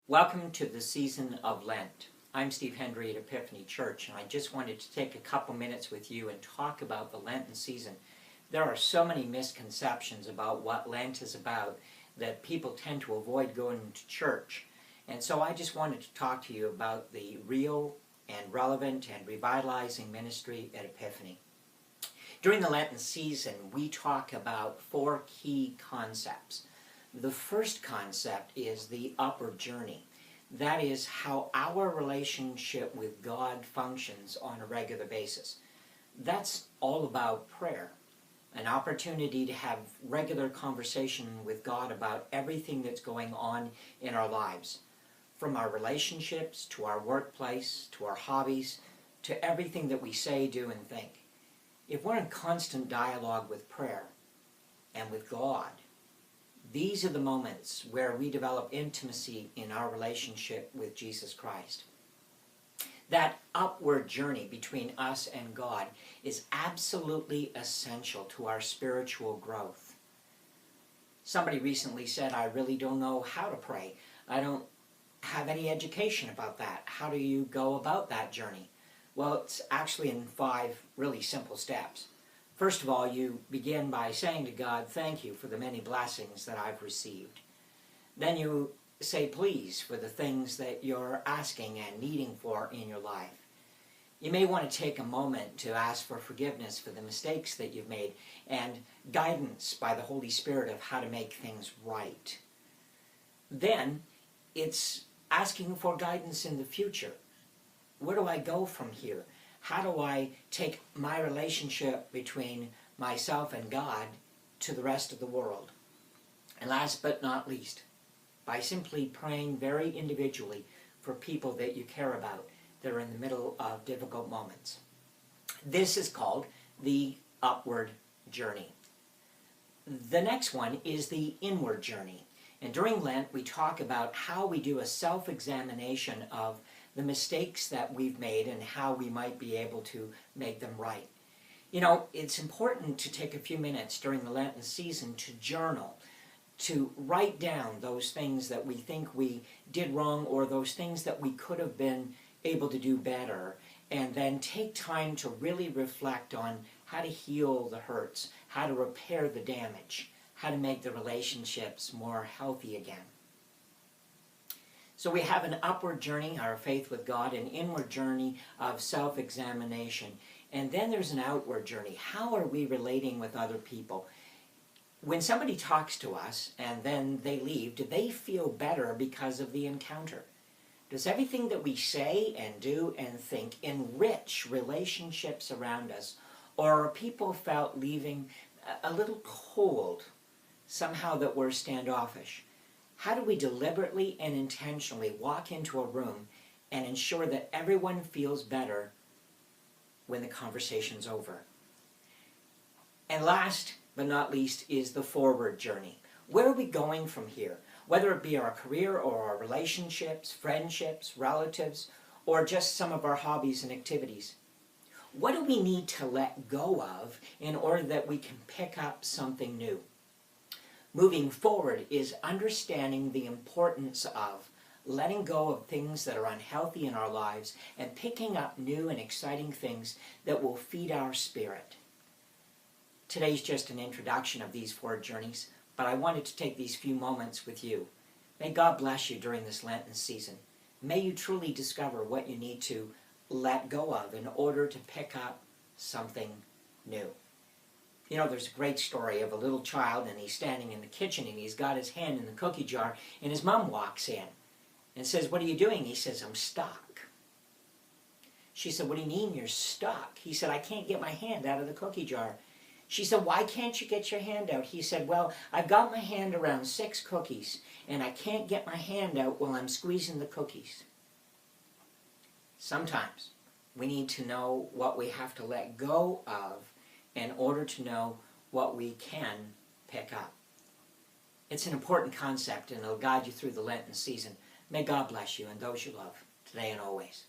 Welcome to the season of Lent. I'm Steve Hendry at Epiphany Church, and I just wanted to take a couple minutes with you and talk about the Lenten season. There are so many misconceptions about what Lent is about that people tend to avoid going to church. And so I just wanted to talk to you about the real and relevant and revitalizing ministry at Epiphany. During the Lenten season, we talk about four key concepts. The first concept is the upward journey. That is how our relationship with God functions on a regular basis. That's all about prayer, an opportunity to have regular conversation with God about everything that's going on in our lives, from our relationships to our workplace, to our hobbies, to everything that we say, do, and think. If we're in constant dialogue with prayer and with God, these are the moments where we develop intimacy in our relationship with Jesus Christ. That upward journey between us and God is absolutely essential to our spiritual growth. Somebody recently said, I really don't know how to pray. I don't have any education about that. How do you go about that journey? Well, it's actually in 5 really simple steps. First of all, you begin by saying to God, thank you for the many blessings that I've received. Then you say please for the things that you're asking and needing for in your life. You may want to take a moment to ask for forgiveness for the mistakes that you've made and guidance by the Holy Spirit of how to make things right. Then it's asking for guidance in the future. Where do I go from here? How do I take my relationship between myself and God to the rest of the world? And last but not least, by simply praying very individually for people that you care about that are in the middle of difficult moments. This is called the upward journey. The next one is the inward journey. And during Lent, we talk about how we do a self-examination of the mistakes that we've made and how we might be able to make them right. You know, it's important to take a few minutes during the Lenten season to journal, to write down those things that we think we did wrong or those things that we could have been able to do better, and then take time to really reflect on how to heal the hurts, how to repair the damage, how to make the relationships more healthy again. So we have an upward journey, our faith with God, an inward journey of self-examination, and then there's an outward journey. How are we relating with other people? When somebody talks to us and then they leave, do they feel better because of the encounter? Does everything that we say and do and think enrich relationships around us? Or are people felt leaving a little cold, somehow that we're standoffish? How do we deliberately and intentionally walk into a room and ensure that everyone feels better when the conversation's over? And last but not least is the forward journey. Where are we going from here? Whether it be our career or our relationships, friendships, relatives, or just some of our hobbies and activities. What do we need to let go of in order that we can pick up something new? Moving forward is understanding the importance of letting go of things that are unhealthy in our lives and picking up new and exciting things that will feed our spirit. Today's just an introduction of these 4 journeys, but I wanted to take these few moments with you. May God bless you during this Lenten season. May you truly discover what you need to let go of in order to pick up something new. You know, there's a great story of a little child, and he's standing in the kitchen, and he's got his hand in the cookie jar, and his mom walks in and says, what are you doing? He says, I'm stuck. She said, what do you mean you're stuck? He said, I can't get my hand out of the cookie jar. She said, why can't you get your hand out? He said, well, I've got my hand around 6 cookies, and I can't get my hand out while I'm squeezing the cookies. Sometimes we need to know what we have to let go of in order to know what we can pick up. It's an important concept, and it'll guide you through the Lenten season. May God bless you and those you love, today and always.